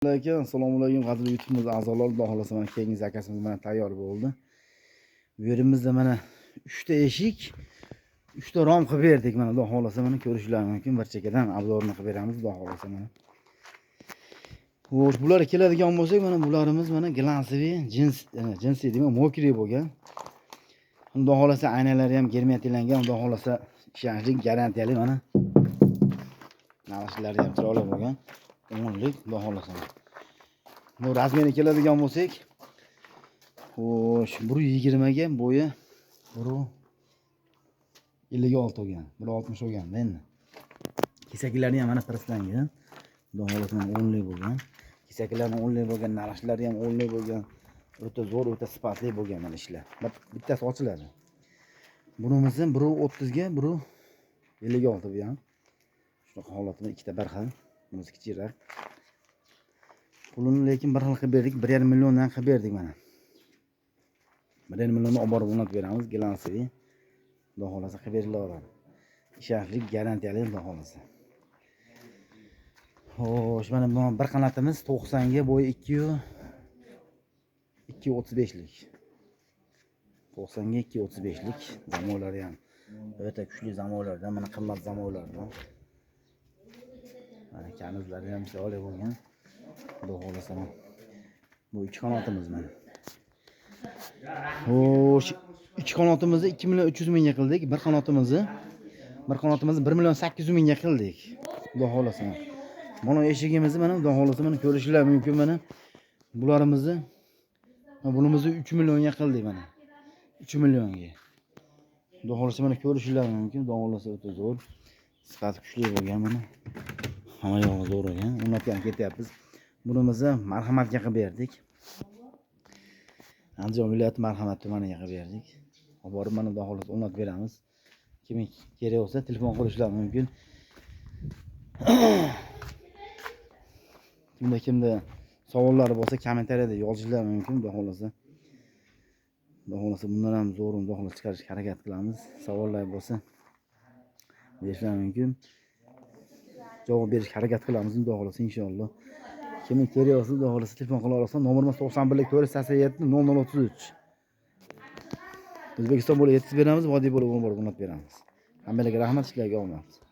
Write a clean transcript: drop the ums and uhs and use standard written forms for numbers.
Assalomu alaykum qadrli YouTube a'zolari, Xudo xolasa mana keyingi zakasimiz mana tayyor bo'ldi. Bu yerimizda mana 3 ta eshik, 3 ta rom qilib berdik mana, Xudo xolasa mana ko'rishingiz mumkin. Bir chekkadan obzorini qilib beramiz, Xudo xolasa mana. Xo'sh, bular keladigan bo'lsak, mana bularimiz mana glansiy, jinsiy deyman, mokriy bo'lgan. Xudo xolasa aynalari ham germetilangan, Xudo xolasa ishonchli, garantiyali mana. Naqshlari ham chiroyli bo'lgan. O'nlik, Xudo xolasa. Bu razmeri keladigan bo'lsak, xo'sh, 120 ga bo'yi 156 bo'lgan, 160 bo'lgan endi. Kesaklari ham mana presslangan. Xudo xolasa o'nlik bo'lgan. Kesaklari o'nlik bo'lgan, naqshlari ham o'nlik bo'lgan. O'ta zo'r, o'ta sifatli bo'lgan mana ishlar. Bittasi ochiladi. Bunimizni 130 ga 156 bu ham. Shunaqa holatda ikkita bir xil. Bunisi kichikroq. Pulini lekin bir xil qilib berdik, 1,5 milliondan qilib berdik mana. 1,5 millionni olib borib o'rnatib beramiz, glansiy. Xudo xolasa qilib beriladi. Ishonchli, garantiyali, Xudo xolasa. Xo'sh, mana bu bir qanotimiz 90 ga bo'yi 235 lik. 90 ga 235 lik. Zamonlari ham o'ta kuchli zamonlardan, mana qimmat zamonlardan. Mana kanizlari ham chiroyli bo'lgan. Xudo xolasa. Bu ikki qanotimiz mana. Xo'sh, ikki qanotimizni 2 million 300 mingga qildik. Bir qanotimizni 1 million 800 mingga qildik. Xudo xolasa. Mana eshigimizni mana Xudo xolasa mana ko'rishingiz mumkin mana. Bunimizni 3 millionga qildik mana. 3 millionga. Xudo xolasa mana ko'rishingiz mumkin. Xudo xolasa o'ta zo'r. Sifat kuchli bo'lgan mana. Hamma yog'i zo'r ekan. O'rnatgan ketyapmiz. Bunimizni marhamatga qilib berdik. Andijon viloyati Marhamat tumaniga qilib berdik. Olib borib mana Xudo xolasa o'rnatib beramiz. Kimga kerak bo'lsa telefon qilishlari mumkin. Kimda savollari bo'lsa kommentariyada yozishlari mumkin, Xudo xolasa. Xudo xolasa bundan ham zo'r, Xudo xolasa chiqarishga harakat qilamiz. Savollar bo'lsa berishlari mumkin. Javob berishga harakat qilamiz, Xudo xolasa inshaalloh. Kimga kerak bo'lsa Xudo xolasa telefon qila olsa, nomerimiz 91 487 0033. O'zbekiston bo'ylab yetkazib beramiz, vodiy bo'lib o'rnatib beramiz. Hammalarga rahmat, ishlarga omad.